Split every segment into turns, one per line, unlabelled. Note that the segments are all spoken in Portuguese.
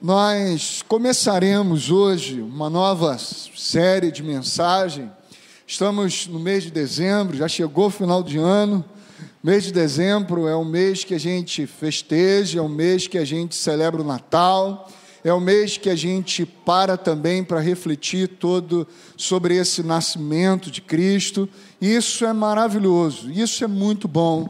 Nós começaremos hoje uma nova série de mensagem. Estamos no mês de dezembro, já chegou o final de ano. Mês de dezembro é o mês que a gente festeja, é o mês que a gente celebra o Natal, é o mês que a gente para também para refletir todo sobre esse nascimento de Cristo. Isso é maravilhoso, isso é muito bom.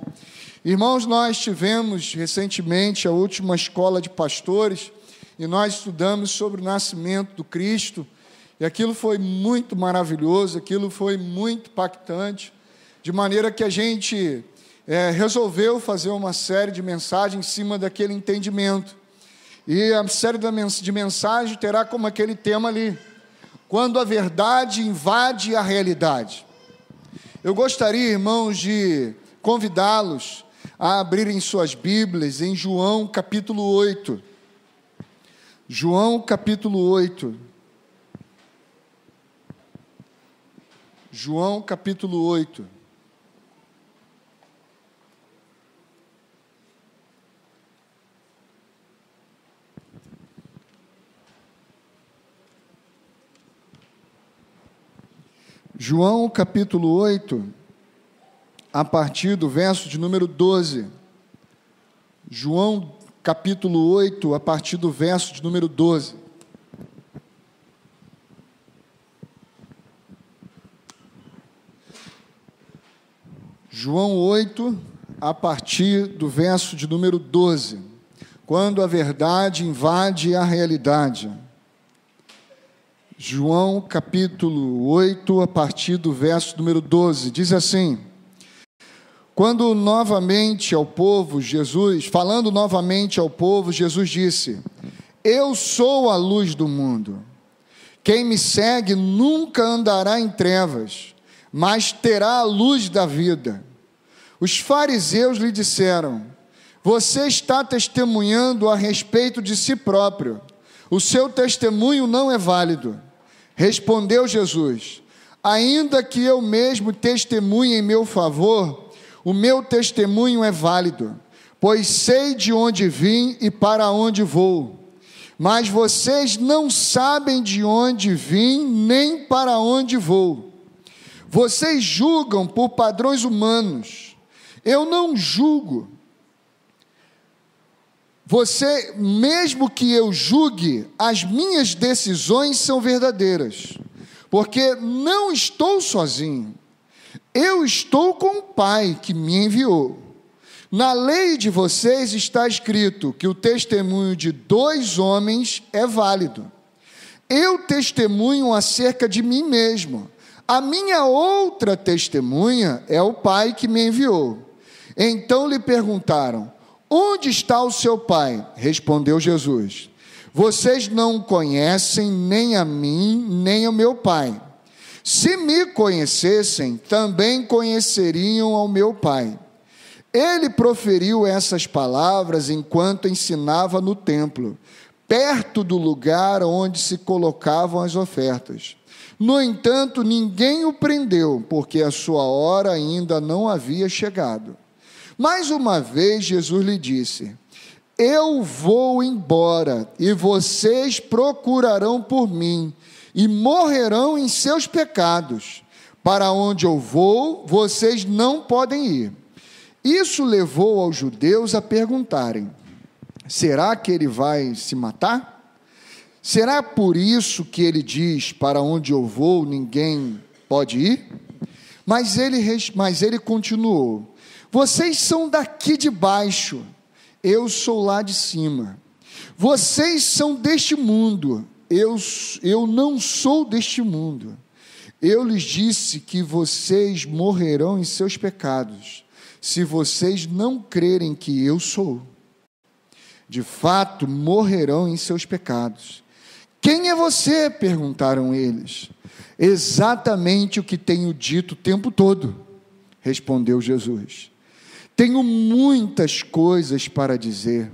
Irmãos, nós tivemos recentemente a última escola de pastores e nós estudamos sobre o nascimento do Cristo, e aquilo foi muito maravilhoso, aquilo foi muito impactante, de maneira que a gente resolveu fazer uma série de mensagens em cima daquele entendimento. E a série de mensagem terá como aquele tema ali: quando a verdade invade a realidade. Eu gostaria, irmãos, de convidá-los a abrirem suas Bíblias em João capítulo 8. João capítulo 8. João capítulo 8. João capítulo 8, a partir do verso de número 12. João capítulo 8, a partir do verso de número 12. João 8, a partir do verso de número 12. Quando a verdade invade a realidade. João capítulo 8, a partir do verso número 12, diz assim: falando novamente ao povo, Jesus disse: Eu sou a luz do mundo. Quem me segue nunca andará em trevas, mas terá a luz da vida. Os fariseus lhe disseram: Você está testemunhando a respeito de si próprio. O seu testemunho não é válido. Respondeu Jesus: Ainda que eu mesmo testemunhe em meu favor, o meu testemunho é válido, pois sei de onde vim e para onde vou. Mas vocês não sabem de onde vim, nem para onde vou. Vocês julgam por padrões humanos. Eu não julgo. Mesmo que eu julgue, as minhas decisões são verdadeiras, porque não estou sozinho. Eu estou com o Pai que me enviou. Na lei de vocês está escrito que o testemunho de 2 homens é válido. Eu testemunho acerca de mim mesmo. A minha outra testemunha é o Pai que me enviou. Então lhe perguntaram: Onde está o seu Pai? Respondeu Jesus: Vocês não conhecem nem a mim, nem ao meu Pai. Se me conhecessem, também conheceriam ao meu Pai. Ele proferiu essas palavras enquanto ensinava no templo, perto do lugar onde se colocavam as ofertas. No entanto, ninguém o prendeu, porque a sua hora ainda não havia chegado. Mais uma vez, Jesus lhe disse: Eu vou embora, e vocês procurarão por mim, e morrerão em seus pecados. Para onde eu vou, vocês não podem ir. Isso levou aos judeus a perguntarem: Será que ele vai se matar? Será por isso que ele diz: Para onde eu vou, ninguém pode ir? Mas ele continuou: Vocês são daqui de baixo, eu sou lá de cima. Vocês são deste mundo, eu não sou deste mundo. Eu lhes disse que vocês morrerão em seus pecados, se vocês não crerem que eu sou. De fato, morrerão em seus pecados. Quem é você? Perguntaram eles. Exatamente o que tenho dito o tempo todo, respondeu Jesus. Tenho muitas coisas para dizer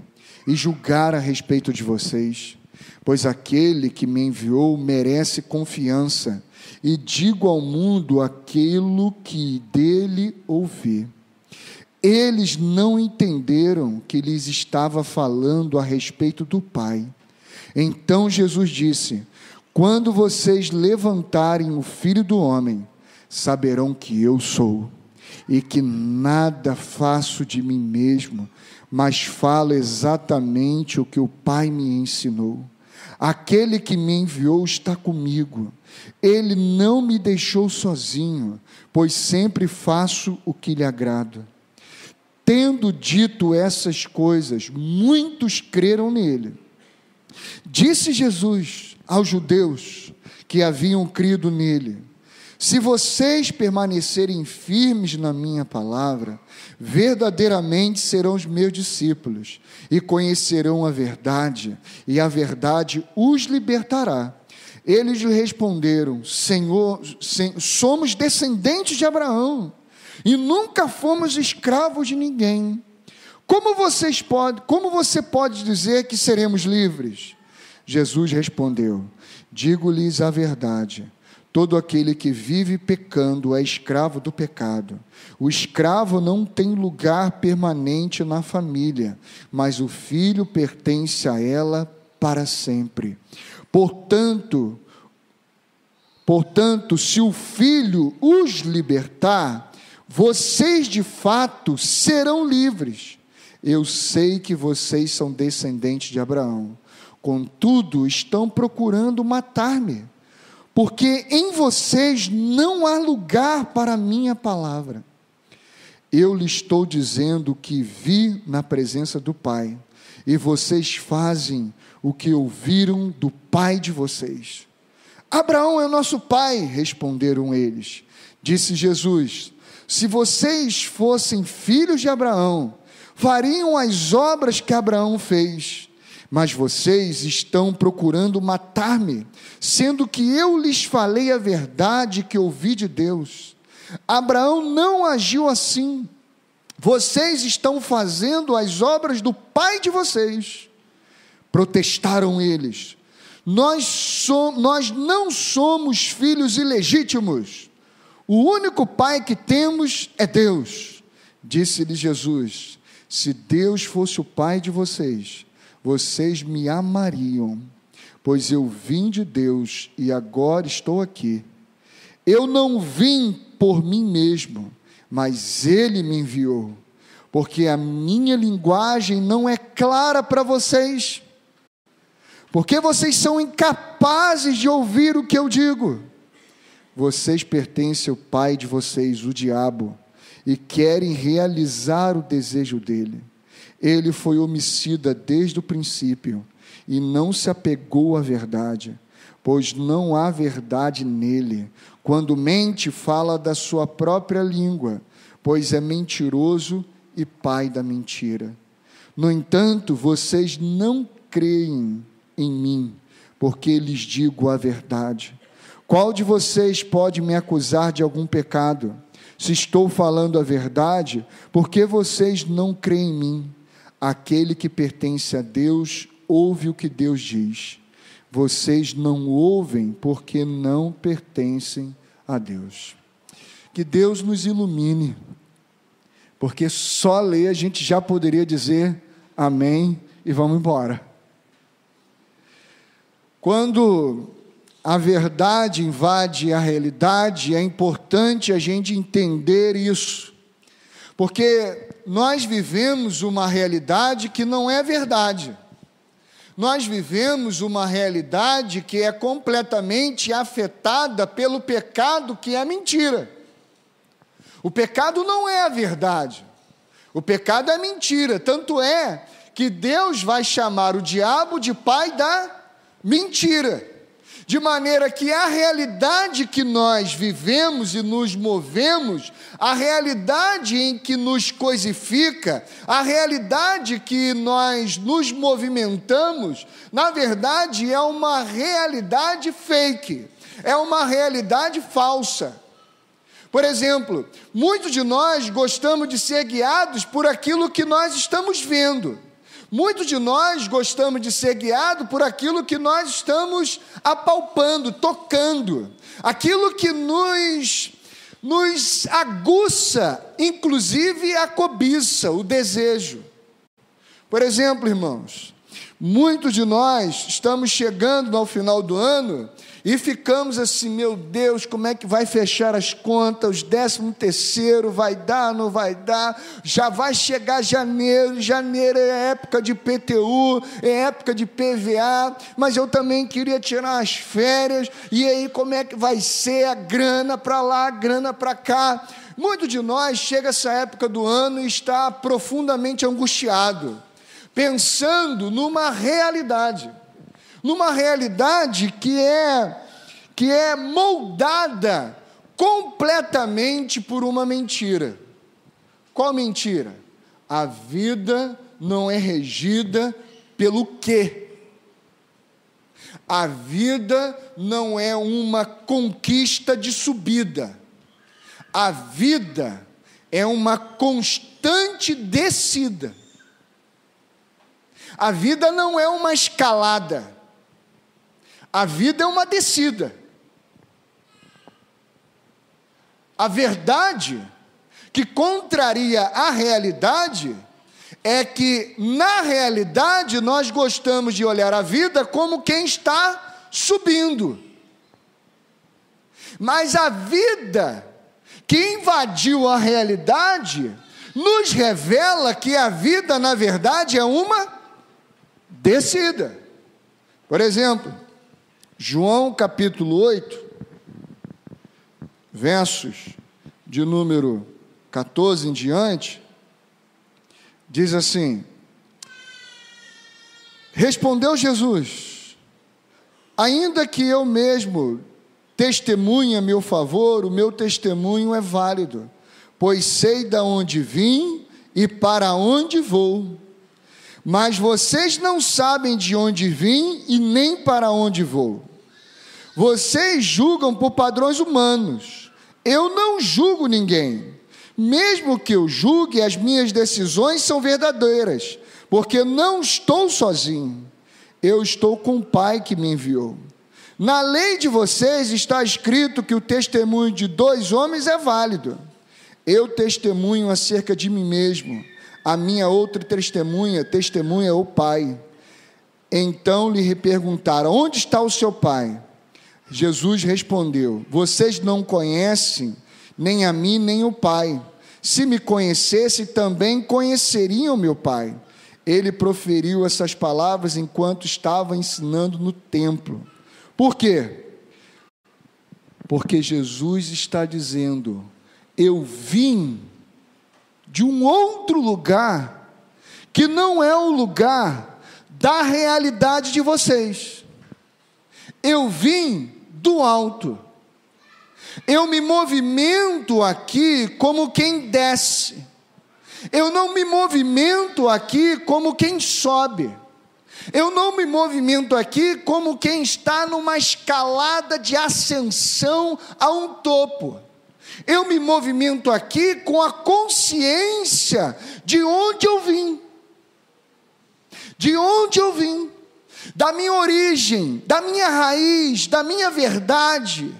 e julgar a respeito de vocês, pois aquele que me enviou merece confiança, e digo ao mundo aquilo que dele ouvi. Eles não entenderam que lhes estava falando a respeito do Pai. Então Jesus disse: quando vocês levantarem o Filho do Homem, saberão que eu sou, e que nada faço de mim mesmo, mas falo exatamente o que o Pai me ensinou. Aquele que me enviou está comigo. Ele não me deixou sozinho, pois sempre faço o que lhe agrada. Tendo dito essas coisas, muitos creram nele. Disse Jesus aos judeus que haviam crido nele: se vocês permanecerem firmes na minha palavra, verdadeiramente serão os meus discípulos, e conhecerão a verdade, e a verdade os libertará. Eles lhe responderam: Senhor, somos descendentes de Abraão, e nunca fomos escravos de ninguém. Como você pode dizer que seremos livres? Jesus respondeu: digo-lhes a verdade. Todo aquele que vive pecando é escravo do pecado. O escravo não tem lugar permanente na família, mas o filho pertence a ela para sempre. Portanto, se o filho os libertar, vocês de fato serão livres. Eu sei que vocês são descendentes de Abraão, contudo estão procurando matar-me, porque em vocês não há lugar para a minha palavra. Eu lhes estou dizendo o que vi na presença do Pai, e vocês fazem o que ouviram do pai de vocês. Abraão é nosso pai, responderam eles. Disse Jesus: se vocês fossem filhos de Abraão, fariam as obras que Abraão fez. Mas vocês estão procurando matar-me, sendo que eu lhes falei a verdade que ouvi de Deus. Abraão não agiu assim. Vocês estão fazendo as obras do pai de vocês. Protestaram eles: nós não somos filhos ilegítimos. O único pai que temos é Deus. Disse-lhe Jesus: se Deus fosse o pai de vocês, vocês me amariam, pois eu vim de Deus e agora estou aqui. Eu não vim por mim mesmo, mas Ele me enviou, porque a minha linguagem não é clara para vocês, porque vocês são incapazes de ouvir o que eu digo. Vocês pertencem ao pai de vocês, o diabo, e querem realizar o desejo dele. Ele foi homicida desde o princípio e não se apegou à verdade, pois não há verdade nele. Quando mente, fala da sua própria língua, pois é mentiroso e pai da mentira. No entanto, vocês não creem em mim, porque lhes digo a verdade. Qual de vocês pode me acusar de algum pecado? Se estou falando a verdade, por que vocês não creem em mim? Aquele que pertence a Deus ouve o que Deus diz. Vocês não ouvem porque não pertencem a Deus. Que Deus nos ilumine, porque só ler a gente já poderia dizer amém e vamos embora. Quando a verdade invade a realidade, é importante a gente entender isso, porque nós vivemos uma realidade que não é verdade. Nós vivemos uma realidade que é completamente afetada pelo pecado, que é a mentira. O pecado não é a verdade. O pecado é mentira. Tanto é que Deus vai chamar o diabo de pai da mentira. De maneira que a realidade que nós vivemos e nos movemos, a realidade em que nos coisifica, a realidade que nós nos movimentamos, na verdade é uma realidade fake, é uma realidade falsa. Por exemplo, muitos de nós gostamos de ser guiados por aquilo que nós estamos vendo. Muitos de nós gostamos de ser guiados por aquilo que nós estamos apalpando, tocando, aquilo que nos aguça, inclusive a cobiça, o desejo. Por exemplo, irmãos, Muitos de nós estamos chegando ao final do ano e ficamos assim, meu Deus, como é que vai fechar as contas, os 13º, vai dar, não vai dar, já vai chegar janeiro é época de PTU, é época de PVA, mas eu também queria tirar as férias, e aí como é que vai ser a grana para lá, a grana para cá? Muitos de nós chega essa época do ano e está profundamente angustiado, pensando numa realidade que é moldada completamente por uma mentira. Qual mentira? A vida não é regida pelo quê? A vida não é uma conquista de subida. A vida é uma constante descida. A vida não é uma escalada. A vida é uma descida. A verdade que contraria a realidade é que, na realidade, nós gostamos de olhar a vida como quem está subindo. Mas a vida que invadiu a realidade nos revela que a vida, na verdade, é uma descida. Por exemplo, João capítulo 8, versos de número 14 em diante, diz assim: respondeu Jesus: ainda que eu mesmo testemunhe a meu favor, o meu testemunho é válido, pois sei de onde vim e para onde vou. Mas vocês não sabem de onde vim e nem para onde vou. Vocês julgam por padrões humanos. Eu não julgo ninguém. Mesmo que eu julgue, as minhas decisões são verdadeiras, porque não estou sozinho. Eu estou com o Pai que me enviou. Na lei de vocês está escrito que o testemunho de 2 homens é válido. Eu testemunho acerca de mim mesmo. A minha outra testemunha é o Pai. Então lhe perguntaram: onde está o seu Pai? Jesus respondeu: vocês não conhecem nem a mim nem o Pai. Se me conhecessem, também conheceriam meu Pai. Ele proferiu essas palavras enquanto estava ensinando no templo. Por quê? Porque Jesus está dizendo: eu vim de um outro lugar, que não é o lugar da realidade de vocês. Eu vim do alto. Eu me movimento aqui como quem desce. Eu não me movimento aqui como quem sobe. Eu não me movimento aqui como quem está numa escalada de ascensão a um topo. Eu me movimento aqui com a consciência de onde eu vim. De onde eu vim. Da minha origem, da minha raiz, da minha verdade.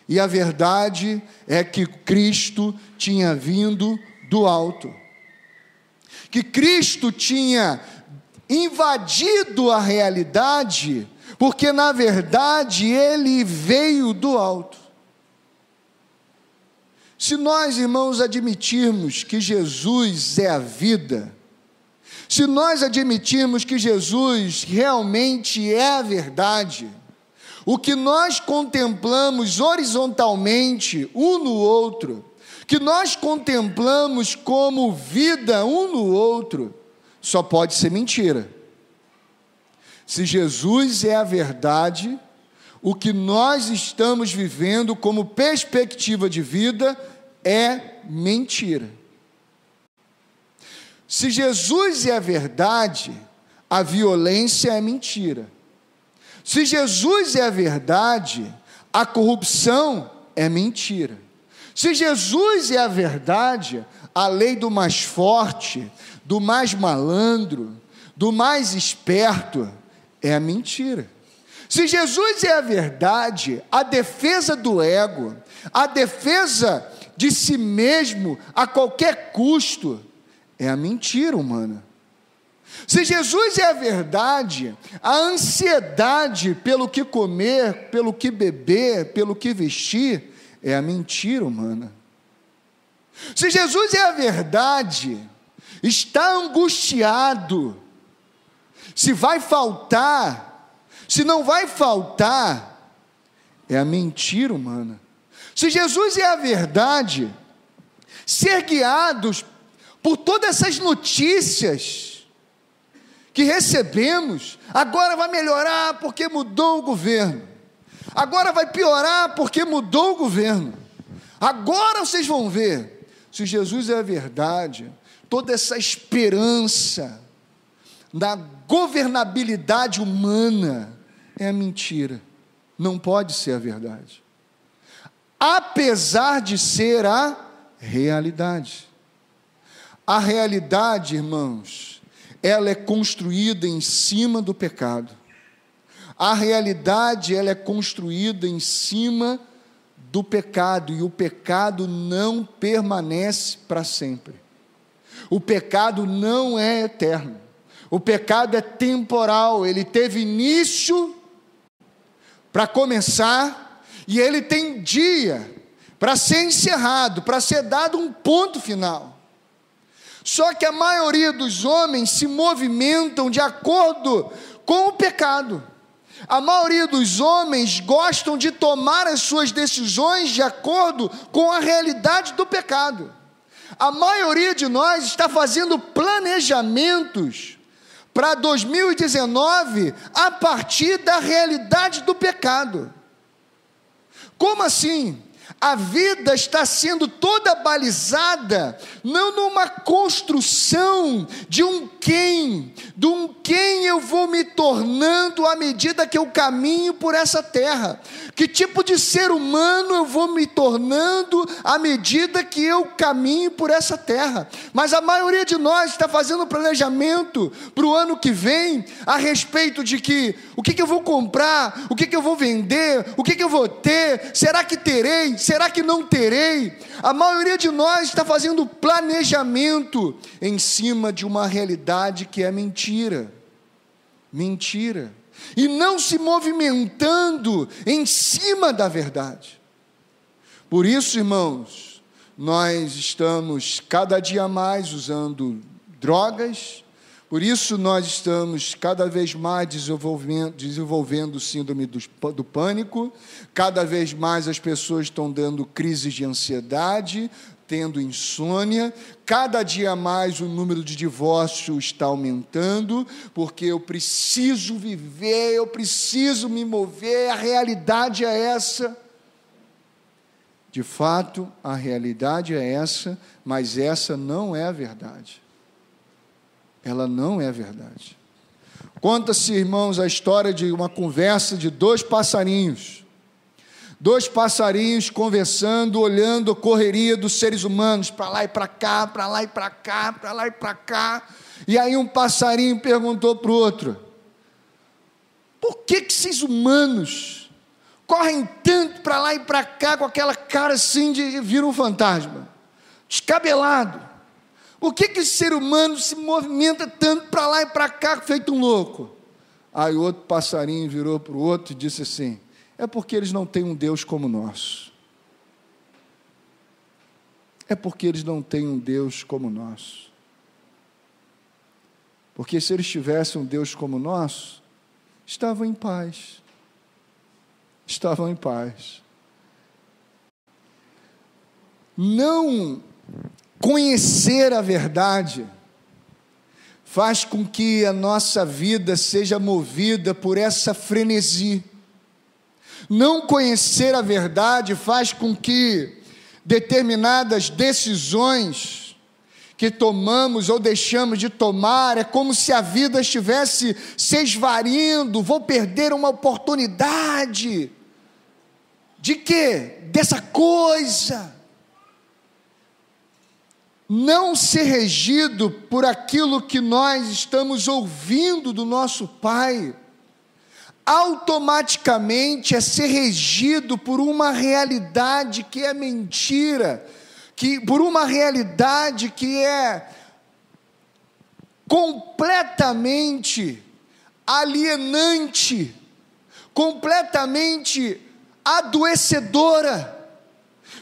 E a verdade é que Cristo tinha vindo do alto. Que Cristo tinha invadido a realidade, porque na verdade Ele veio do alto. Se nós, irmãos, admitirmos que Jesus é a vida, se nós admitirmos que Jesus realmente é a verdade, o que nós contemplamos horizontalmente um no outro, que nós contemplamos como vida um no outro, só pode ser mentira. Se Jesus é a verdade, o que nós estamos vivendo como perspectiva de vida é mentira. Se Jesus é a verdade, a violência é mentira. Se Jesus é a verdade, a corrupção é mentira. Se Jesus é a verdade, a lei do mais forte, do mais malandro, do mais esperto, é a mentira. Se Jesus é a verdade, a defesa do ego, a defesa de si mesmo a qualquer custo, é a mentira humana. Se Jesus é a verdade, a ansiedade pelo que comer, pelo que beber, pelo que vestir, é a mentira humana. Se Jesus é a verdade, está angustiado, se vai faltar, se não vai faltar, é a mentira humana. Se Jesus é a verdade, ser guiados por todas essas notícias que recebemos, agora vai melhorar porque mudou o governo, agora vai piorar porque mudou o governo, agora vocês vão ver. Se Jesus é a verdade, toda essa esperança na governabilidade humana é a mentira, não pode ser a verdade, apesar de ser a realidade. A realidade, irmãos, ela é construída em cima do pecado. A realidade, ela é construída em cima do pecado, e o pecado não permanece para sempre. O pecado não é eterno. O pecado é temporal, ele teve início para começar, e ele tem dia para ser encerrado, para ser dado um ponto final. Só que a maioria dos homens se movimentam de acordo com o pecado. A maioria dos homens gostam de tomar as suas decisões de acordo com a realidade do pecado. A maioria de nós está fazendo planejamentos para 2019 a partir da realidade do pecado. Como assim? A vida está sendo toda balizada, não numa construção de um quem eu vou me tornando à medida que eu caminho por essa terra, que tipo de ser humano eu vou me tornando à medida que eu caminho por essa terra. Mas a maioria de nós está fazendo planejamento para o ano que vem, a respeito de que, o que eu vou comprar, o que eu vou vender, o que eu vou ter, será que terei, será que não terei? A maioria de nós está fazendo planejamento em cima de uma realidade que é mentira, e não se movimentando em cima da verdade. Por isso, irmãos, nós estamos cada dia mais usando drogas. Por isso nós estamos cada vez mais desenvolvendo síndrome do pânico, cada vez mais as pessoas estão dando crises de ansiedade, tendo insônia, cada dia mais o número de divórcios está aumentando, porque eu preciso viver, eu preciso me mover, a realidade é essa. De fato, a realidade é essa, mas essa não é a verdade. Ela não é verdade. Conta-se, irmãos, a história de uma conversa de dois passarinhos conversando, olhando a correria dos seres humanos, para lá e para cá, para lá e para cá, para lá e para cá. E aí um passarinho perguntou para o outro: por que esses humanos correm tanto para lá e para cá, com aquela cara assim de vir um fantasma, descabelado? Por que esse ser humano se movimenta tanto para lá e para cá, feito um louco? Aí o outro passarinho virou para o outro e disse assim: é porque eles não têm um Deus como o nosso. É porque eles não têm um Deus como o nosso. Porque se eles tivessem um Deus como o nosso, estavam em paz. Estavam em paz. Não conhecer a verdade faz com que a nossa vida seja movida por essa frenesi. Não conhecer a verdade faz com que determinadas decisões que tomamos ou deixamos de tomar, é como se a vida estivesse se esvaindo. Vou perder uma oportunidade. De quê? Dessa coisa. Não ser regido por aquilo que nós estamos ouvindo do nosso Pai, automaticamente é ser regido por uma realidade que é mentira, por uma realidade que é completamente alienante, completamente adoecedora.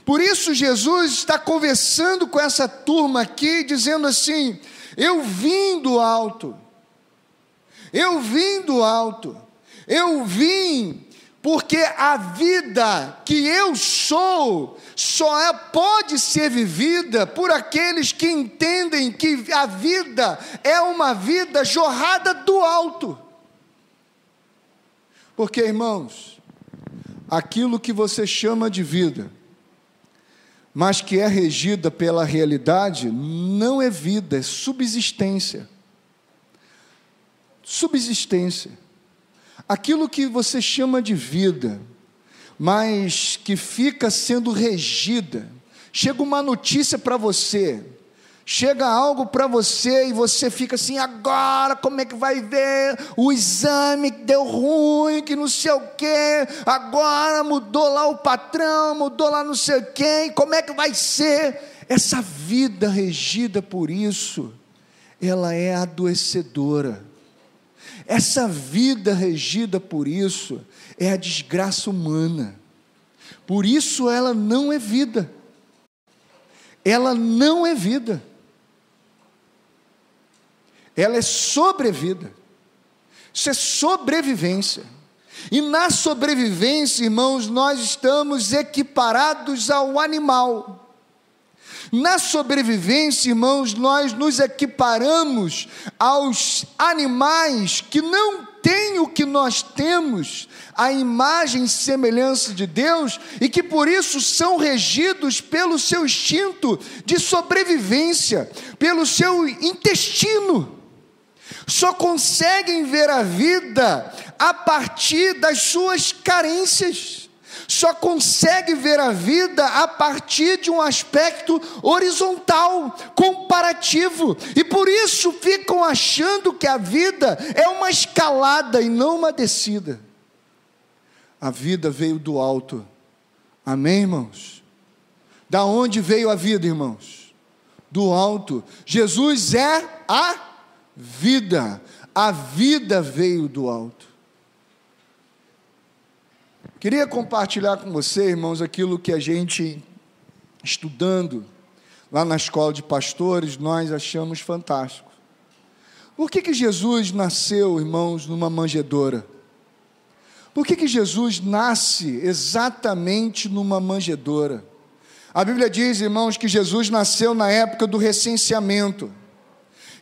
Por isso Jesus está conversando com essa turma aqui, dizendo assim: eu vim do alto, eu vim do alto, eu vim porque a vida que eu sou só pode ser vivida por aqueles que entendem que a vida é uma vida jorrada do alto. Porque, irmãos, aquilo que você chama de vida, mas que é regida pela realidade, não é vida, é subsistência. Subsistência. Aquilo que você chama de vida, mas que fica sendo regida, chega uma notícia para você, chega algo para você e você fica assim: agora como é que vai ver? O exame que deu ruim, que não sei o quê, agora mudou lá o patrão, mudou lá não sei quem, como é que vai ser? Essa vida regida por isso, ela é adoecedora. Essa vida regida por isso é a desgraça humana. Por isso ela não é vida. Ela não é vida. Ela é sobrevida. Isso é sobrevivência. E na sobrevivência, irmãos, nós estamos equiparados ao animal. Na sobrevivência, irmãos, nós nos equiparamos aos animais que não têm o que nós temos, a imagem e semelhança de Deus, e que por isso são regidos pelo seu instinto de sobrevivência, pelo seu intestino. Só conseguem ver a vida a partir das suas carências. Só consegue ver a vida a partir de um aspecto horizontal, comparativo, e por isso ficam achando que a vida é uma escalada e não uma descida. A vida veio do alto, amém, irmãos? Da onde veio a vida, irmãos? Do alto. Jesus é a vida veio do alto. Queria compartilhar com você, irmãos, aquilo que a gente, estudando lá na escola de pastores, nós achamos fantástico. Por que Jesus nasceu, irmãos, numa manjedoura? Por que Jesus nasce exatamente numa manjedoura? A Bíblia diz, irmãos, que Jesus nasceu na época do recenseamento.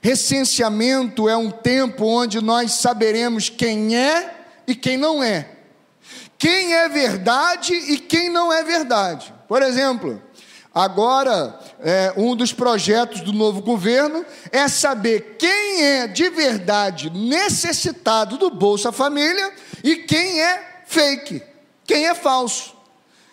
Recenseamento é um tempo onde nós saberemos quem é e quem não é. Quem é verdade e quem não é verdade. Por exemplo, agora, um dos projetos do novo governo é saber quem é de verdade necessitado do Bolsa Família e quem é fake, quem é falso.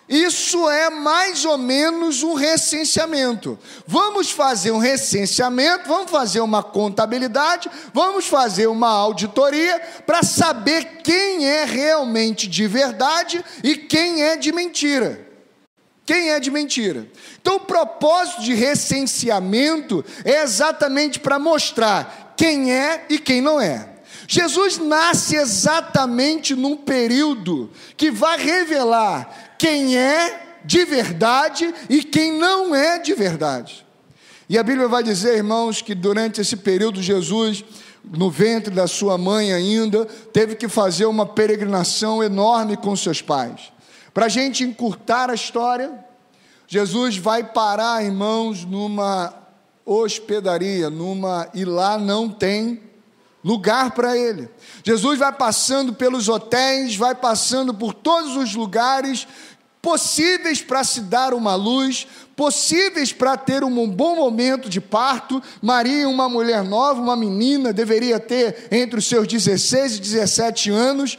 Isso é mais ou menos um recenseamento. Vamos fazer um recenseamento, vamos fazer uma contabilidade, vamos fazer uma auditoria para saber quem é realmente de verdade e quem é de mentira. Quem é de mentira? Então o propósito de recenseamento é exatamente para mostrar quem é e quem não é. Jesus nasce exatamente num período que vai revelar quem é de verdade e quem não é de verdade. E a Bíblia vai dizer, irmãos, que durante esse período Jesus, no ventre da sua mãe ainda, teve que fazer uma peregrinação enorme com seus pais. Para a gente encurtar a história, Jesus vai parar, irmãos, numa hospedaria, e lá não tem lugar para ele. Jesus vai passando pelos hotéis, vai passando por todos os lugares possíveis para se dar uma luz, possíveis para ter um bom momento de parto. Maria, uma mulher nova, uma menina, deveria ter entre os seus 16 e 17 anos,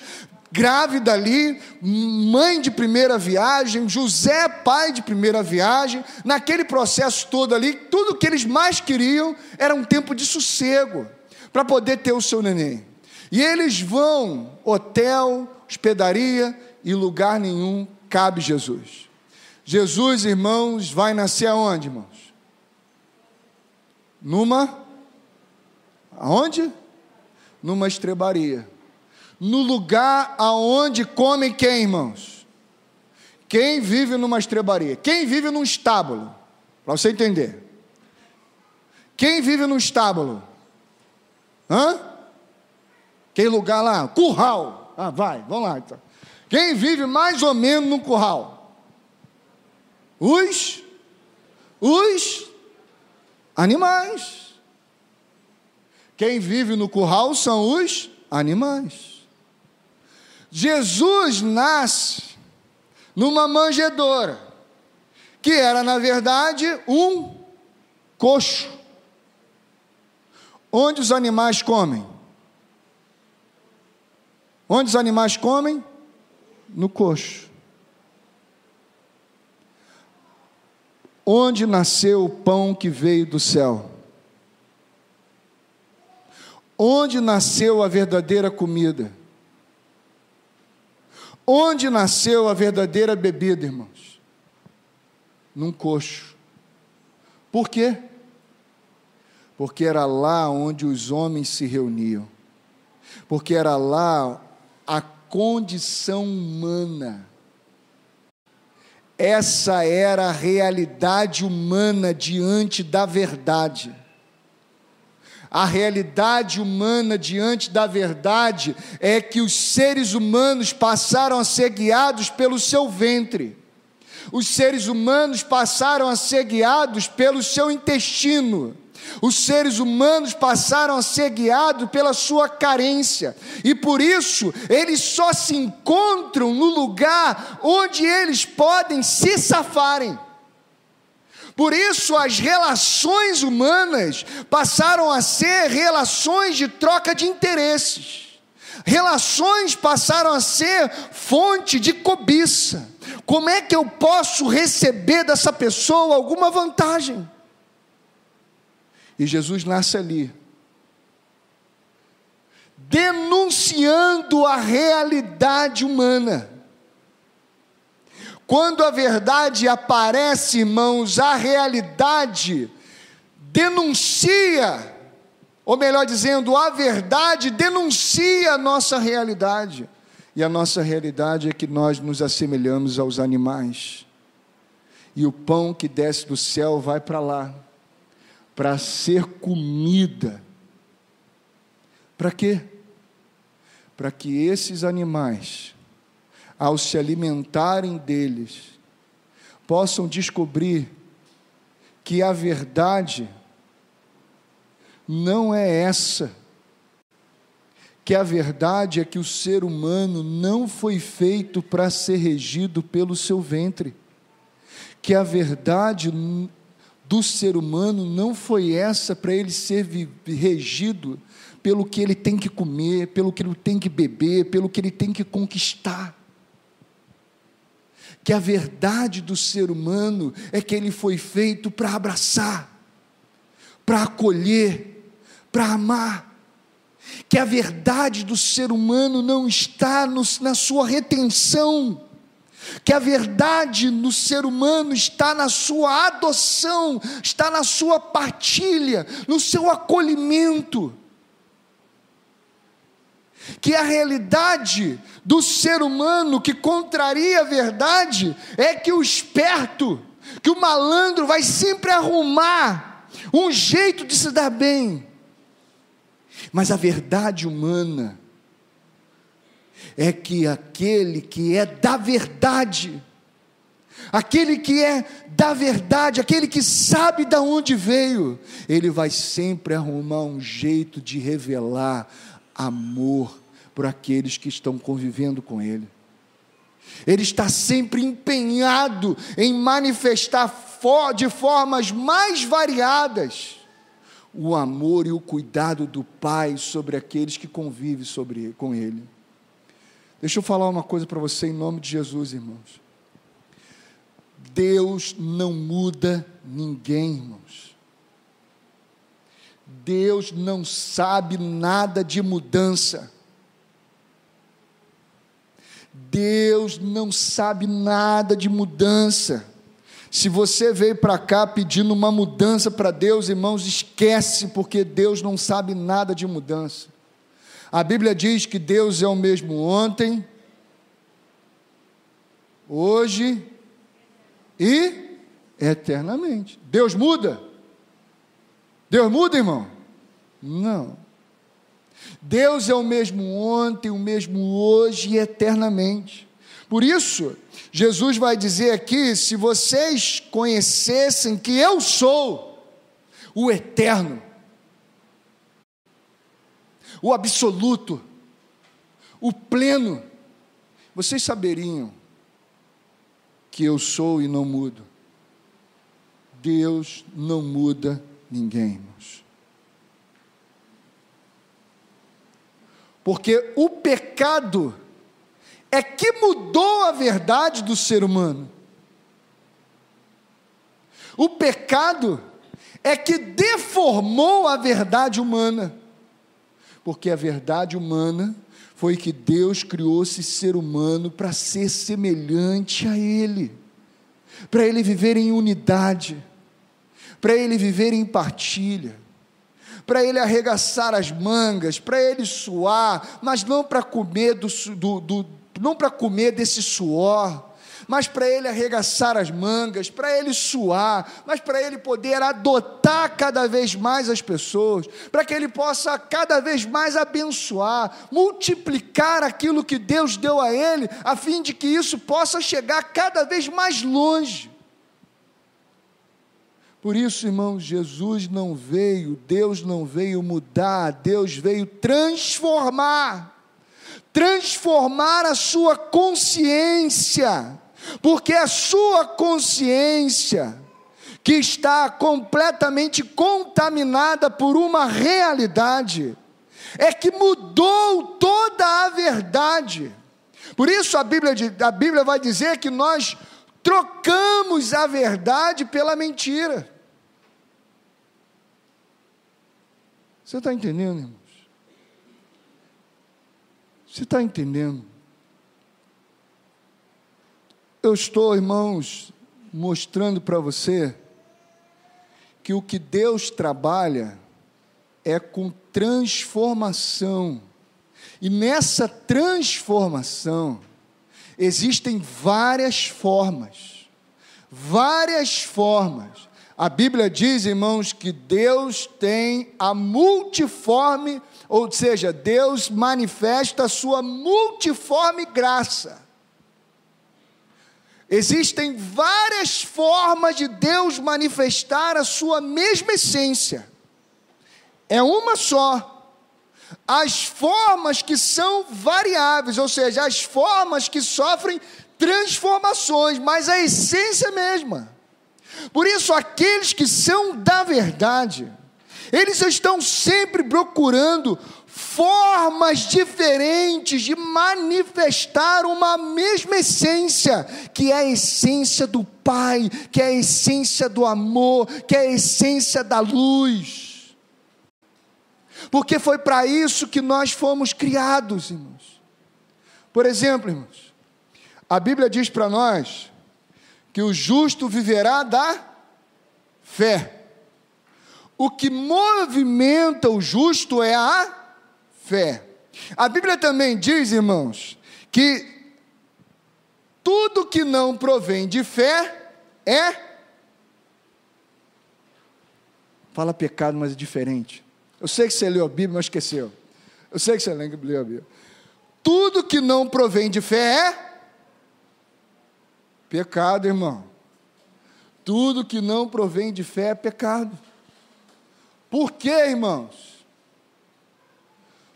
grávida ali, mãe de primeira viagem, José, pai de primeira viagem, naquele processo todo ali, tudo que eles mais queriam era um tempo de sossego, para poder ter o seu neném. E eles vão, hotel, hospedaria, e lugar nenhum cabe Jesus. Jesus, irmãos, vai nascer aonde, irmãos? Aonde? Numa estrebaria. No lugar aonde comem quem, irmãos? Quem vive numa estrebaria? Quem vive num estábulo? Para você entender. Quem vive num estábulo? Quem lugar lá? Curral. Vamos lá então. Quem vive mais ou menos num curral? Os animais. Quem vive no curral são os animais. Jesus nasce numa manjedoura, que era na verdade um coxo. Onde os animais comem? Onde os animais comem? No coxo. Onde nasceu o pão que veio do céu? Onde nasceu a verdadeira comida? Onde nasceu a verdadeira bebida, irmãos? Num coxo. Por quê? Porque era lá onde os homens se reuniam. Porque era lá a condição humana. Essa era a realidade humana diante da verdade. A realidade humana diante da verdade é que os seres humanos passaram a ser guiados pelo seu ventre. Os seres humanos passaram a ser guiados pelo seu intestino. Os seres humanos passaram a ser guiados pela sua carência, e por isso eles só se encontram no lugar onde eles podem se safarem. Por isso as relações humanas passaram a ser relações de troca de interesses. Relações passaram a ser fonte de cobiça. Como é que eu posso receber dessa pessoa alguma vantagem? E Jesus nasce ali, denunciando a realidade humana. Quando a verdade aparece, irmãos, a realidade denuncia, ou melhor dizendo, a verdade denuncia a nossa realidade. E a nossa realidade é que nós nos assemelhamos aos animais. E o pão que desce do céu vai para lá, para ser comida. Para quê? Para que esses animais, ao se alimentarem deles, possam descobrir que a verdade não é essa, que a verdade é que o ser humano não foi feito para ser regido pelo seu ventre, que a verdade do ser humano não foi essa para ele ser regido pelo que ele tem que comer, pelo que ele tem que beber, pelo que ele tem que conquistar. Que a verdade do ser humano é que ele foi feito para abraçar, para acolher, para amar. Que a verdade do ser humano não está na sua retenção, que a verdade no ser humano está na sua adoção, está na sua partilha, no seu acolhimento. Que a realidade do ser humano que contraria a verdade é que o esperto, que o malandro vai sempre arrumar um jeito de se dar bem. Mas a verdade humana é que aquele que é da verdade, aquele que é da verdade, aquele que sabe de onde veio, ele vai sempre arrumar um jeito de revelar amor por aqueles que estão convivendo com ele. Ele está sempre empenhado em manifestar de formas mais variadas o amor e o cuidado do Pai sobre aqueles que convivem com ele. Deixa eu falar uma coisa para você em nome de Jesus, irmãos. Deus não muda ninguém, irmãos. Deus não sabe nada de mudança. Deus não sabe nada de mudança. Se você veio para cá pedindo uma mudança para Deus, irmãos, esquece, porque Deus não sabe nada de mudança. A Bíblia diz que Deus é o mesmo ontem, hoje e eternamente. Deus muda? Deus muda, irmão? Não. Deus é o mesmo ontem, o mesmo hoje e eternamente. Por isso, Jesus vai dizer aqui: se vocês conhecessem que eu sou o eterno, o absoluto, o pleno, vocês saberiam que eu sou e não mudo. Deus não muda ninguém, irmãos. Porque o pecado é que mudou a verdade do ser humano. O pecado é que deformou a verdade humana. Porque a verdade humana foi que Deus criou esse ser humano para ser semelhante a Ele, para ele viver em unidade, para ele viver em partilha, para ele arregaçar as mangas, para ele suar, mas não para comer não para comer desse suor, mas para ele arregaçar as mangas, para ele suar, mas para ele poder adotar cada vez mais as pessoas, para que ele possa cada vez mais abençoar, multiplicar aquilo que Deus deu a ele, a fim de que isso possa chegar cada vez mais longe. Por isso, irmãos, Jesus não veio, Deus não veio mudar, Deus veio transformar a sua consciência, porque a sua consciência, que está completamente contaminada por uma realidade, é que mudou toda a verdade. Por isso a Bíblia vai dizer que nós trocamos a verdade pela mentira. Você está entendendo, irmãos? Você está entendendo? Eu estou, irmãos, mostrando para você que o que Deus trabalha é com transformação. E nessa transformação existem várias formas. A Bíblia diz, irmãos, que Deus tem a multiforme, ou seja, Deus manifesta a sua multiforme graça. Existem várias formas de Deus manifestar a sua mesma essência. É uma só. As formas que são variáveis, ou seja, as formas que sofrem transformações, mas a essência é a mesma. Por isso, aqueles que são da verdade, eles estão sempre procurando formas diferentes de manifestar uma mesma essência, que é a essência do Pai, que é a essência do amor, que é a essência da luz. Porque foi para isso que nós fomos criados, irmãos. Por exemplo, irmãos, a Bíblia diz para nós que o justo viverá da fé. O que movimenta o justo é a fé. A Bíblia também diz, irmãos, que tudo que não provém de fé é... Fala pecado, mas é diferente. Eu sei que você leu a Bíblia, mas esqueceu. Eu sei que você leu a Bíblia. Tudo que não provém de fé é pecado, irmão. Tudo que não provém de fé é pecado. Por quê, irmãos?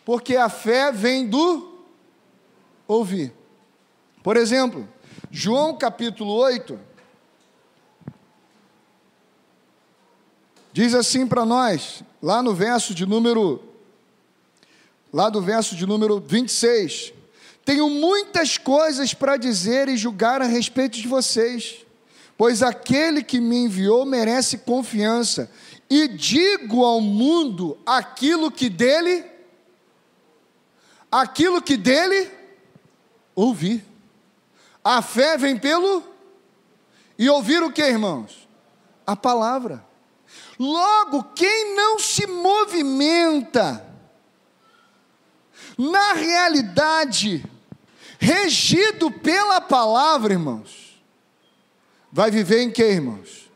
Porque a fé vem do ouvir. Por exemplo, João capítulo 8, diz assim para nós, lá do verso de número 26, tenho muitas coisas para dizer e julgar a respeito de vocês, pois aquele que me enviou merece confiança, e digo ao mundo aquilo que dele ouvi. A fé vem pelo... E ouvir o que, irmãos? A palavra. Logo, quem não se movimenta na realidade, regido pela palavra, irmãos, vai viver em quê, irmãos?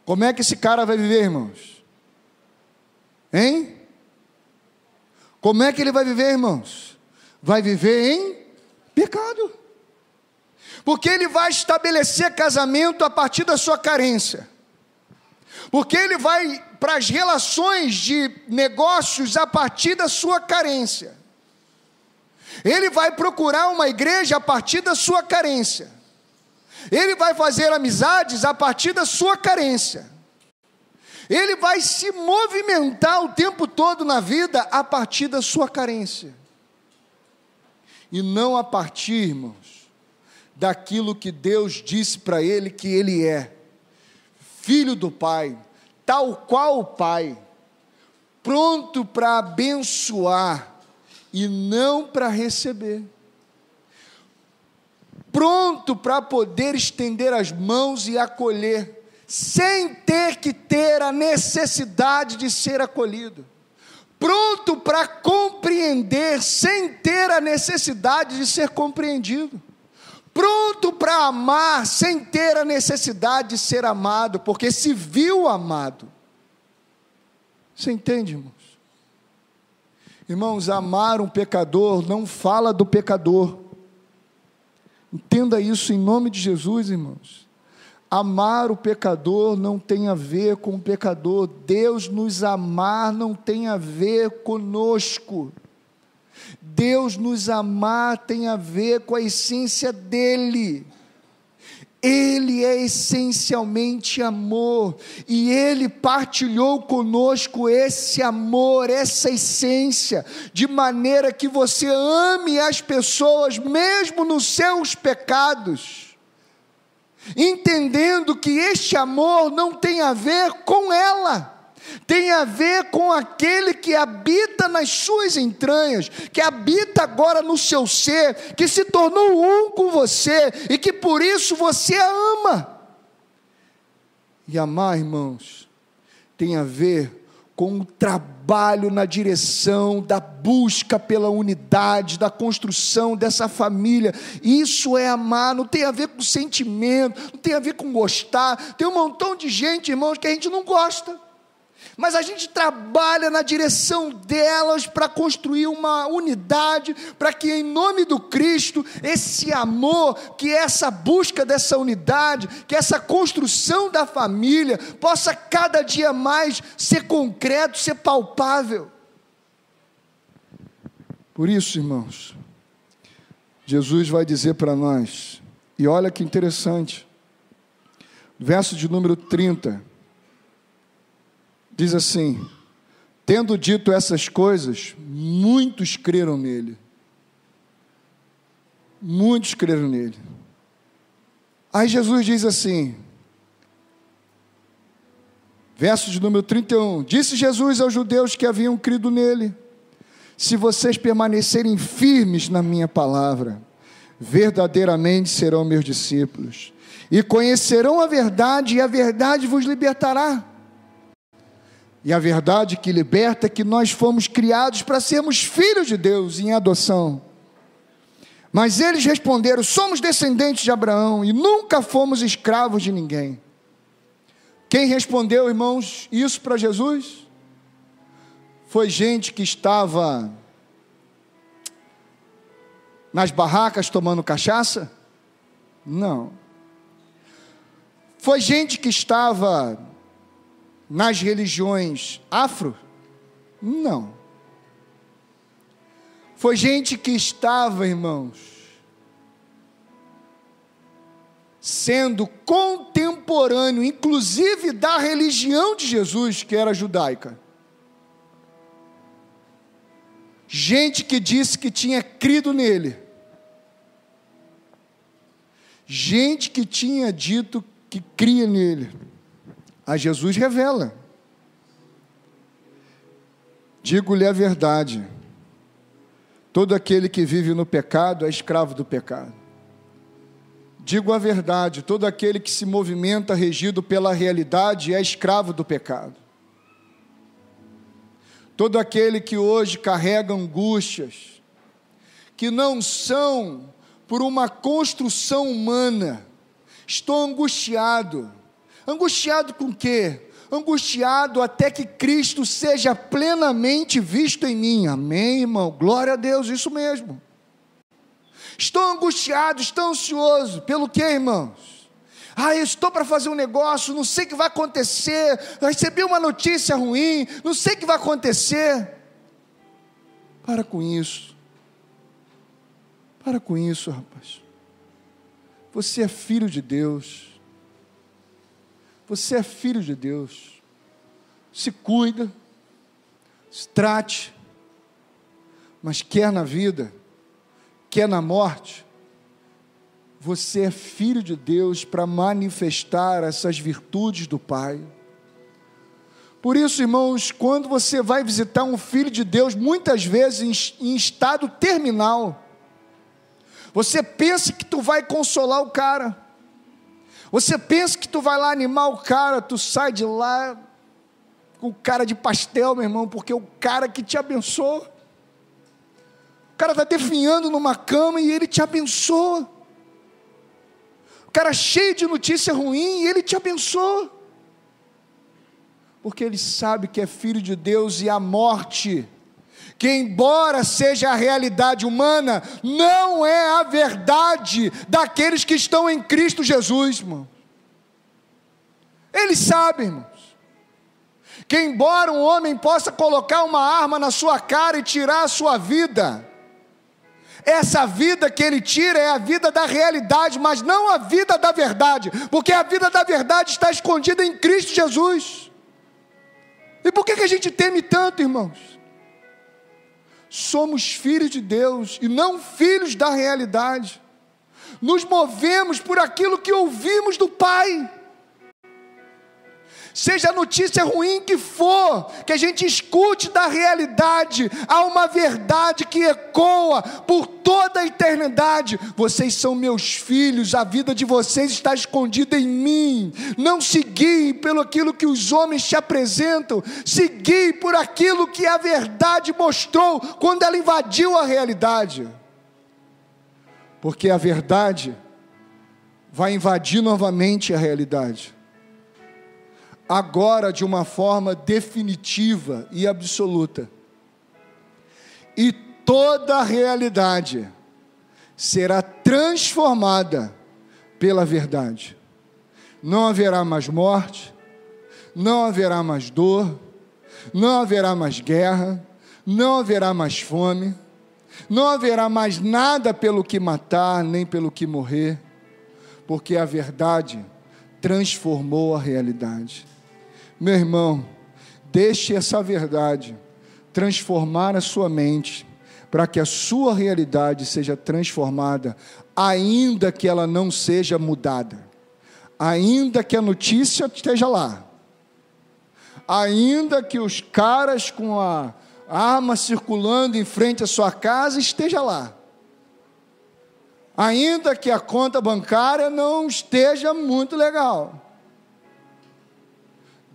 Como é que esse cara vai viver, irmãos? Hein? Como é que ele vai viver, irmãos? Vai viver em pecado. Porque ele vai estabelecer casamento a partir da sua carência. Porque ele vai para as relações de negócios a partir da sua carência. Ele vai procurar uma igreja a partir da sua carência. Ele vai fazer amizades a partir da sua carência. Ele vai se movimentar o tempo todo na vida a partir da sua carência. E não a partir, irmãos, daquilo que Deus disse para ele que ele é. Filho do Pai, tal qual o Pai, pronto para abençoar e não para receber, pronto para poder estender as mãos e acolher, sem ter que ter a necessidade de ser acolhido, pronto para compreender, sem ter a necessidade de ser compreendido, pronto para amar, sem ter a necessidade de ser amado, porque se viu amado. Você entende, irmãos? Irmãos, amar um pecador não fala do pecador. Entenda isso em nome de Jesus, irmãos. Amar o pecador não tem a ver com o pecador. Deus nos amar não tem a ver conosco. Deus nos amar tem a ver com a essência dele. Ele é essencialmente amor, e Ele partilhou conosco esse amor, essa essência, de maneira que você ame as pessoas, mesmo nos seus pecados, entendendo que este amor não tem a ver com ela, tem a ver com aquele que habita nas suas entranhas, que habita agora no seu ser, que se tornou um com você, e que por isso você a ama. E amar, irmãos, tem a ver com o trabalho na direção da busca pela unidade, da construção dessa família. Isso é amar, não tem a ver com sentimento, não tem a ver com gostar. Tem um montão de gente, irmãos, que a gente não gosta, mas a gente trabalha na direção delas para construir uma unidade, para que em nome do Cristo, esse amor, que essa busca dessa unidade, que essa construção da família, possa cada dia mais ser concreto, ser palpável. Por isso, irmãos, Jesus vai dizer para nós, e olha que interessante, verso de número 30, diz assim: tendo dito essas coisas, muitos creram nele. Muitos creram nele. Aí Jesus diz assim, verso de número 31, disse Jesus aos judeus que haviam crido nele: se vocês permanecerem firmes na minha palavra, verdadeiramente serão meus discípulos, e conhecerão a verdade, e a verdade vos libertará. E a verdade que liberta é que nós fomos criados para sermos filhos de Deus em adoção. Mas eles responderam: somos descendentes de Abraão e nunca fomos escravos de ninguém. Quem respondeu, irmãos, isso para Jesus? Foi gente que estava nas barracas tomando cachaça? Não. Foi gente que estava nas religiões afro? Não. Foi gente que estava, irmãos, sendo contemporâneo, inclusive da religião de Jesus, que era judaica. Gente que disse que tinha crido nele. Gente que tinha dito que cria nele. A Jesus revela: digo-lhe a verdade, todo aquele que vive no pecado é escravo do pecado. Digo a verdade, todo aquele que se movimenta regido pela realidade é escravo do pecado. Todo aquele que hoje carrega angústias, que não são por uma construção humana, estou angustiado. Angustiado com o quê? Angustiado até que Cristo seja plenamente visto em mim. Amém, irmão? Glória a Deus, isso mesmo. Estou angustiado, estou ansioso. Pelo quê, irmãos? Eu estou para fazer um negócio, não sei o que vai acontecer, recebi uma notícia ruim, não sei o que vai acontecer. Para com isso. Para com isso, rapaz. Você é filho de Deus. Você é filho de Deus. Se cuida, se trate, mas quer na vida, quer na morte, você é filho de Deus para manifestar essas virtudes do Pai. Por isso, irmãos, quando você vai visitar um filho de Deus, muitas vezes em estado terminal, você pensa que tu vai consolar o cara, você pensa que tu vai lá animar o cara, tu sai de lá com cara de pastel, meu irmão, porque o cara que te abençoa, o cara está definhando numa cama e ele te abençoa, o cara cheio de notícia ruim e ele te abençoa, porque ele sabe que é filho de Deus e a morte, que embora seja a realidade humana, não é a verdade daqueles que estão em Cristo Jesus, irmão. Eles sabem, irmãos, que embora um homem possa colocar uma arma na sua cara e tirar a sua vida, essa vida que ele tira é a vida da realidade, mas não a vida da verdade, porque a vida da verdade está escondida em Cristo Jesus. E por que a gente teme tanto, irmãos? Somos filhos de Deus e não filhos da realidade. Nos movemos por aquilo que ouvimos do Pai. Seja a notícia ruim que for, que a gente escute da realidade, há uma verdade que ecoa por toda a eternidade. Vocês são meus filhos, a vida de vocês está escondida em mim. Não se guiem pelo aquilo que os homens te apresentam, se guiem por aquilo que a verdade mostrou quando ela invadiu a realidade. Porque a verdade vai invadir novamente a realidade. Agora de uma forma definitiva e absoluta, e toda a realidade será transformada pela verdade. Não haverá mais morte, não haverá mais dor, não haverá mais guerra, não haverá mais fome, não haverá mais nada pelo que matar, nem pelo que morrer, porque a verdade transformou a realidade. Meu irmão, deixe essa verdade transformar a sua mente, para que a sua realidade seja transformada, ainda que ela não seja mudada, ainda que a notícia esteja lá, ainda que os caras com a arma circulando em frente à sua casa esteja lá, ainda que a conta bancária não esteja muito legal.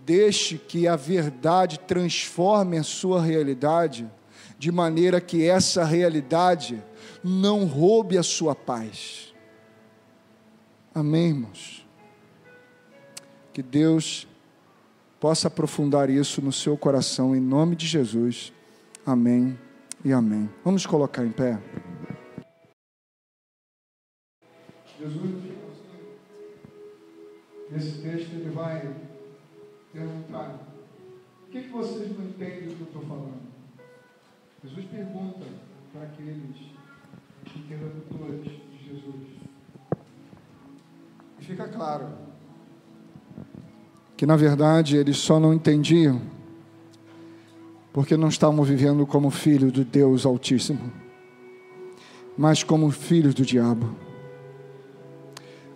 Deixe que a verdade transforme a sua realidade, de maneira que essa realidade não roube a sua paz. Amém, irmãos? Que Deus possa aprofundar isso no seu coração, em nome de Jesus. Amém e amém. Vamos colocar em pé. Jesus, nesse texto ele vai perguntar: o que vocês não entendem do que eu estou falando? Jesus pergunta para aqueles interlocutores de Jesus. E fica claro que na verdade eles só não entendiam porque não estavam vivendo como filhos do Deus Altíssimo, mas como filhos do diabo.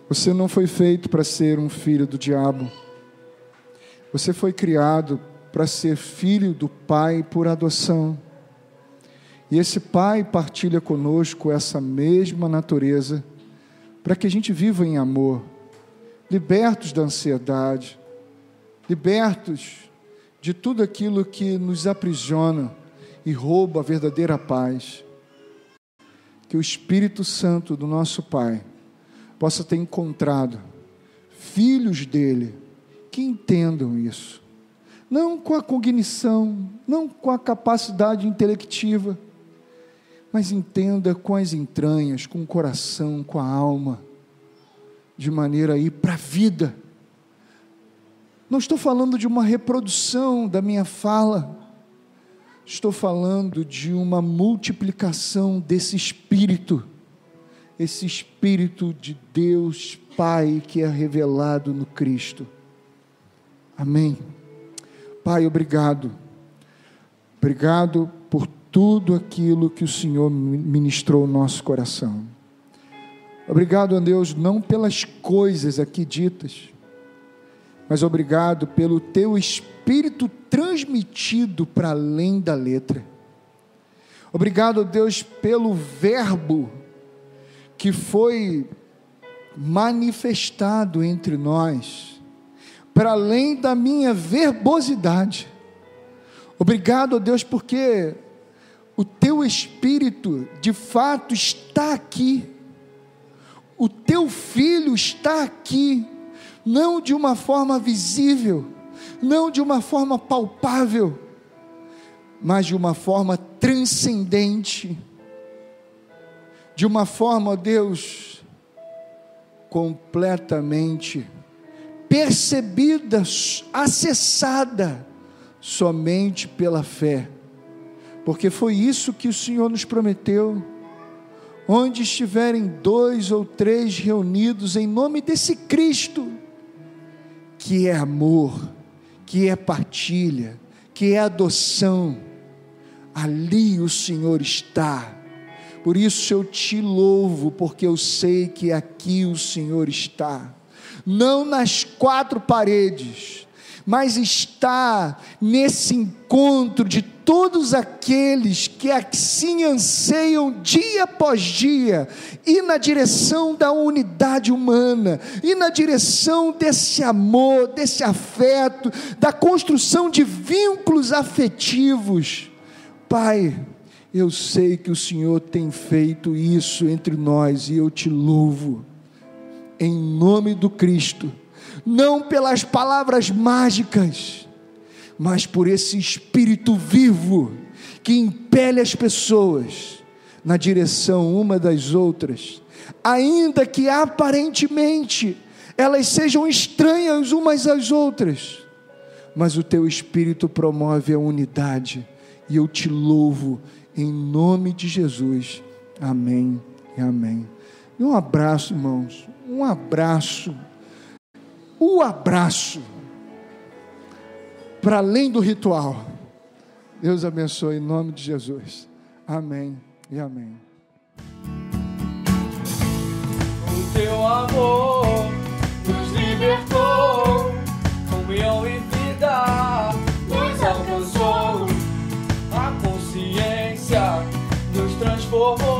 Você não foi feito para ser um filho do diabo. Você foi criado para ser filho do Pai por adoção. E esse Pai partilha conosco essa mesma natureza, para que a gente viva em amor, libertos da ansiedade, libertos de tudo aquilo que nos aprisiona e rouba a verdadeira paz. Que o Espírito Santo do nosso Pai possa ter encontrado filhos dele que entendam isso, não com a cognição, não com a capacidade intelectiva, mas entenda com as entranhas, com o coração, com a alma, de maneira a ir para a vida. Não estou falando de uma reprodução da minha fala, estou falando de uma multiplicação desse Espírito, esse Espírito de Deus Pai que é revelado no Cristo. Amém. Pai, obrigado por tudo aquilo que o Senhor ministrou ao nosso coração. Obrigado a Deus, não pelas coisas aqui ditas, mas obrigado pelo teu Espírito transmitido para além da letra. Obrigado a Deus pelo verbo que foi manifestado entre nós, para além da minha verbosidade. Obrigado a Deus porque o teu Espírito de fato está aqui, o teu Filho está aqui, não de uma forma visível, não de uma forma palpável, mas de uma forma transcendente, de uma forma, Deus, completamente percebida, acessada, somente pela fé, porque foi isso que o Senhor nos prometeu. Onde estiverem 2 ou 3 reunidos em nome desse Cristo, que é amor, que é partilha, que é adoção, ali o Senhor está. Por isso eu te louvo, porque eu sei que aqui o Senhor está, não nas 4 paredes, mas está nesse encontro de todos aqueles que assim anseiam dia após dia, e na direção da unidade humana, e na direção desse amor, desse afeto, da construção de vínculos afetivos. Pai, eu sei que o Senhor tem feito isso entre nós, e eu te louvo, em nome do Cristo, não pelas palavras mágicas, mas por esse Espírito vivo, que impele as pessoas na direção uma das outras, ainda que aparentemente elas sejam estranhas umas às outras, mas o teu Espírito promove a unidade, e eu te louvo, em nome de Jesus, amém e amém. E um abraço, irmãos, um abraço, o abraço, para além do ritual. Deus abençoe em nome de Jesus, amém e amém.
O teu amor nos libertou, comunhão e vida nos alcançou, a consciência nos transformou.